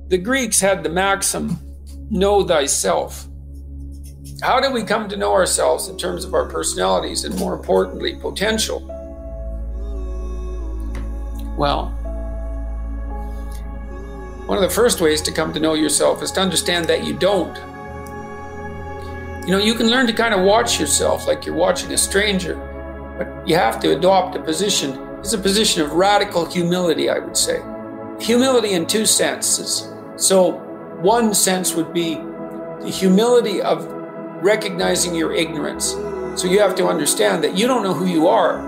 the Greeks had the maxim, know thyself. How do we come to know ourselves in terms of our personalities and, more importantly, potential? Well, one of the first ways to come to know yourself is to understand that you don't. You know, you can learn to kind of watch yourself like you're watching a stranger, but you have to adopt a position. It's a position of radical humility, I would say. Humility in two senses. So one sense would be the humility of recognizing your ignorance. So you have to understand that you don't know who you are.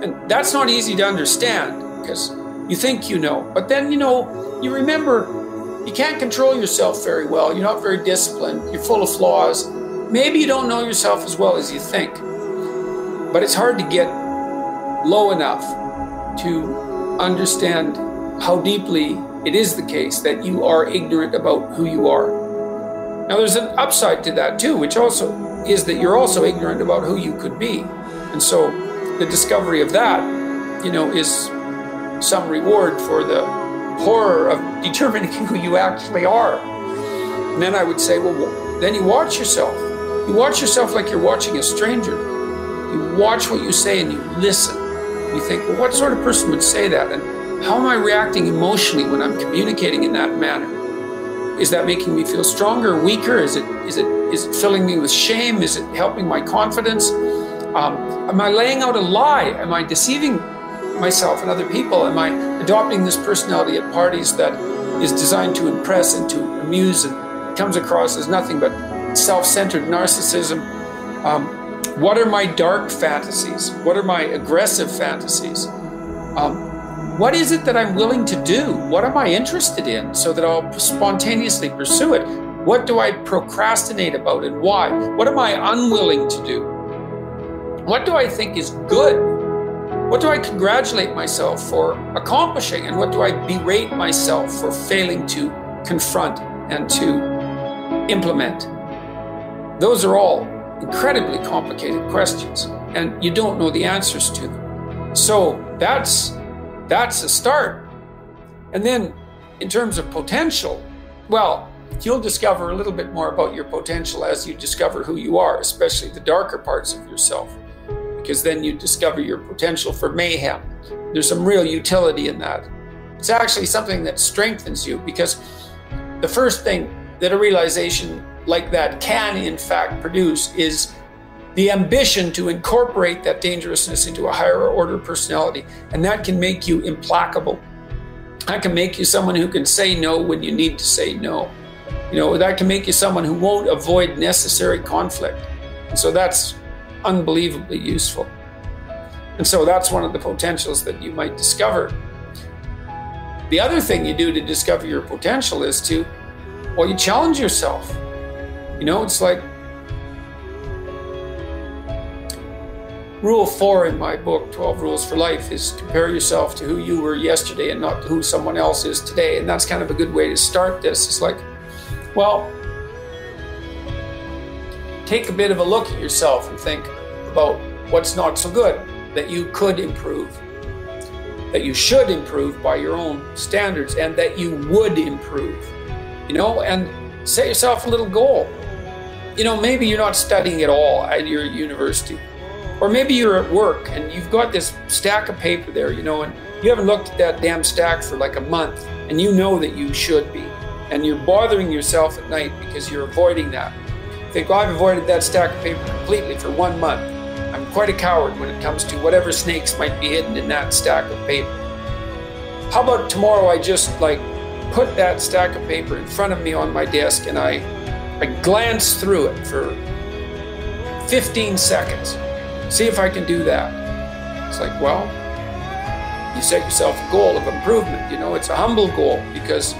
And that's not easy to understand because you think you know. But then, you remember you can't control yourself very well. You're not very disciplined. You're full of flaws. Maybe you don't know yourself as well as you think. But it's hard to get low enough to understand how deeply it is the case that you are ignorant about who you are. Now, there's an upside to that too, which also is that you're also ignorant about who you could be. And so the discovery of that, is some reward for the horror of determining who you actually are. And then I would say, well, then you watch yourself. You watch yourself like you're watching a stranger. You watch what you say and you listen. You think, well, what sort of person would say that? And how am I reacting emotionally when I'm communicating in that manner? Is that making me feel stronger, weaker? Is it filling me with shame? Is it helping my confidence? Am I laying out a lie? Am I deceiving myself and other people? Am I adopting this personality at parties that is designed to impress and to amuse and comes across as nothing but self-centered narcissism? What are my dark fantasies? What are my aggressive fantasies? What is it that I'm willing to do? What am I interested in so that I'll spontaneously pursue it? What do I procrastinate about and why? What am I unwilling to do? What do I think is good? What do I congratulate myself for accomplishing? And what do I berate myself for failing to confront and to implement? Those are all incredibly complicated questions, and you don't know the answers to them. So that's a start. And then in terms of potential, well, you'll discover a little bit more about your potential as you discover who you are, especially the darker parts of yourself, because then you discover your potential for mayhem. There's some real utility in that. It's actually something that strengthens you, because the first thing that a realization like that can in fact produce is the ambition to incorporate that dangerousness into a higher order personality. And that can make you implacable. That can make you someone who can say no when you need to say no. That can make you someone who won't avoid necessary conflict. And so that's unbelievably useful. And so that's one of the potentials that you might discover. The other thing you do to discover your potential is to, you challenge yourself. It's like Rule 4 in my book, 12 Rules for Life, is compare yourself to who you were yesterday and not to who someone else is today. And that's kind of a good way to start this. It's like, take a bit of a look at yourself and think about what's not so good that you could improve, that you should improve by your own standards, and that you would improve, and set yourself a little goal. Maybe you're not studying at all at your university. Or maybe you're at work and you've got this stack of paper there, and you haven't looked at that damn stack for like a month, and you know that you should be. And you're bothering yourself at night because you're avoiding that. You think, I've avoided that stack of paper completely for 1 month. I'm quite a coward when it comes to whatever snakes might be hidden in that stack of paper. How about tomorrow I just put that stack of paper in front of me on my desk and I glance through it for 15 seconds. See if I can do that. It's like, you set yourself a goal of improvement. It's a humble goal, because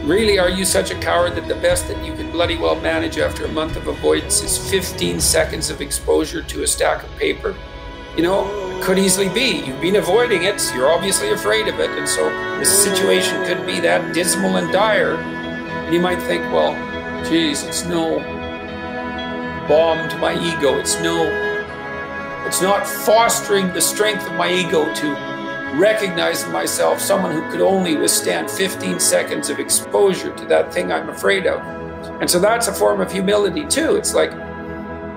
really, are you such a coward that the best that you can bloody well manage after a month of avoidance is 15 seconds of exposure to a stack of paper? It could easily be. You've been avoiding it, so you're obviously afraid of it, and so the situation could be that dismal and dire. And you might think, geez, it's no bomb to my ego. It's not fostering the strength of my ego to recognize in myself someone who could only withstand 15 seconds of exposure to that thing I'm afraid of. And so that's a form of humility too. It's like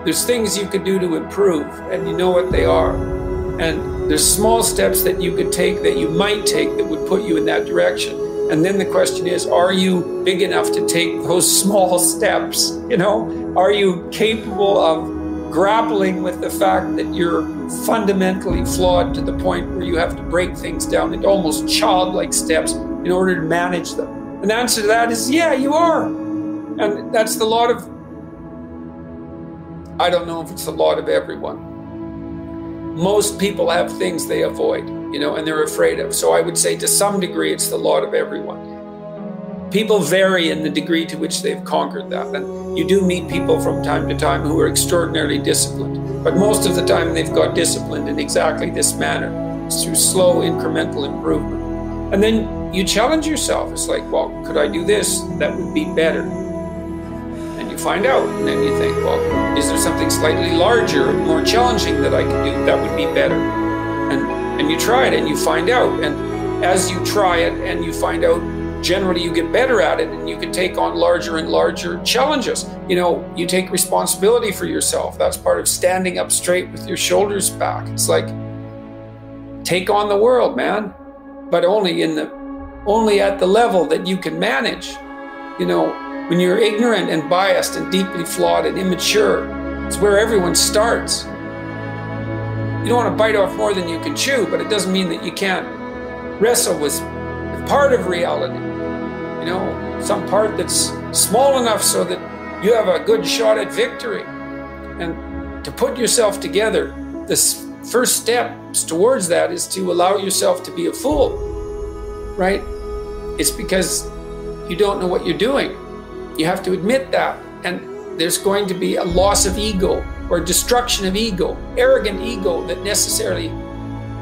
there's things you could do to improve, and you know what they are. And there's small steps that you could take, that you might take, that would put you in that direction. And then the question is, are you big enough to take those small steps? You know, are you capable of grappling with the fact that you're fundamentally flawed to the point where you have to break things down into almost childlike steps in order to manage them? And the answer to that is, yeah, you are. And that's the lot of, I don't know if it's the lot of everyone. Most people have things they avoid, you know, and they're afraid of. So I would say to some degree, it's the lot of everyone. People vary in the degree to which they've conquered that. And you do meet people from time to time who are extraordinarily disciplined. But most of the time, they've got disciplined in exactly this manner. It's through slow incremental improvement. And then you challenge yourself. It's like, well, could I do this? That would be better. And you find out. And then you think, well, is there something slightly larger, more challenging that I can do? That would be better. And you try it and you find out. And as you try it and you find out, generally you get better at it, and you can take on larger and larger challenges. You know, you take responsibility for yourself. That's part of standing up straight with your shoulders back. It's like, take on the world, man, but only at the level that you can manage. You know, when you're ignorant and biased and deeply flawed and immature, it's where everyone starts. You don't want to bite off more than you can chew, but it doesn't mean that you can't wrestle with part of reality. You know, some part that's small enough so that you have a good shot at victory. And to put yourself together, the first steps towards that is to allow yourself to be a fool, right? It's because you don't know what you're doing. You have to admit that. And there's going to be a loss of ego or destruction of ego, arrogant ego that necessarily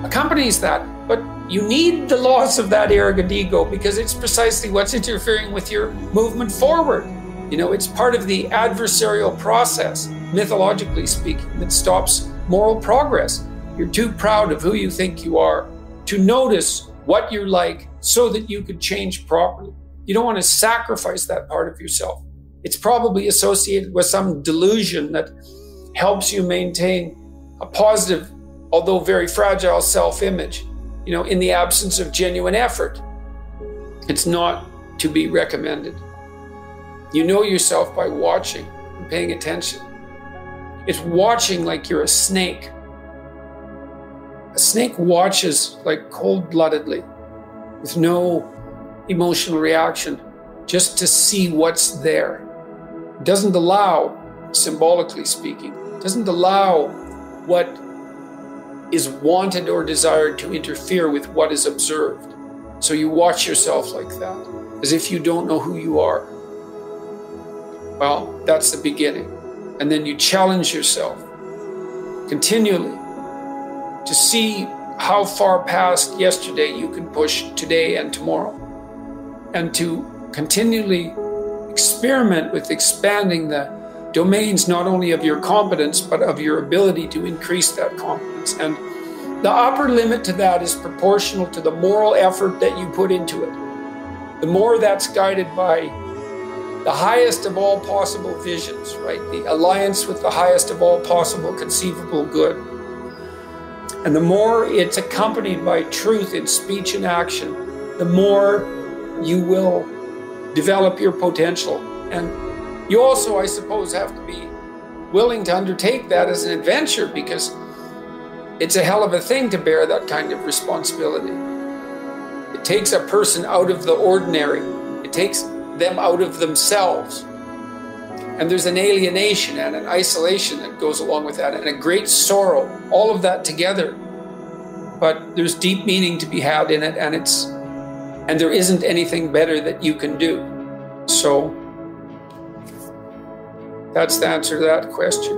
accompanies that. But you need the loss of that arrogant ego, because it's precisely what's interfering with your movement forward. You know, it's part of the adversarial process, mythologically speaking, that stops moral progress. You're too proud of who you think you are to notice what you're like so that you could change properly. You don't want to sacrifice that part of yourself. It's probably associated with some delusion that helps you maintain a positive, although very fragile self-image. You know, in the absence of genuine effort. It's not to be recommended. You know yourself by watching and paying attention. It's watching like you're a snake. A snake watches like cold-bloodedly, with no emotional reaction, just to see what's there. It doesn't allow, symbolically speaking, doesn't allow what is wanted or desired to interfere with what is observed. So you watch yourself like that, as if you don't know who you are. Well, that's the beginning. And then you challenge yourself continually to see how far past yesterday you can push today and tomorrow, and to continually experiment with expanding the domains not only of your competence, but of your ability to increase that competence. And the upper limit to that is proportional to the moral effort that you put into it. The more that's guided by the highest of all possible visions, right? The alliance with the highest of all possible conceivable good. And the more it's accompanied by truth in speech and action, the more you will develop your potential. And you also, I suppose, have to be willing to undertake that as an adventure, because it's a hell of a thing to bear that kind of responsibility. It takes a person out of the ordinary. It takes them out of themselves. And there's an alienation and an isolation that goes along with that, and a great sorrow, all of that together. But there's deep meaning to be had in it, and there isn't anything better that you can do. So that's the answer to that question.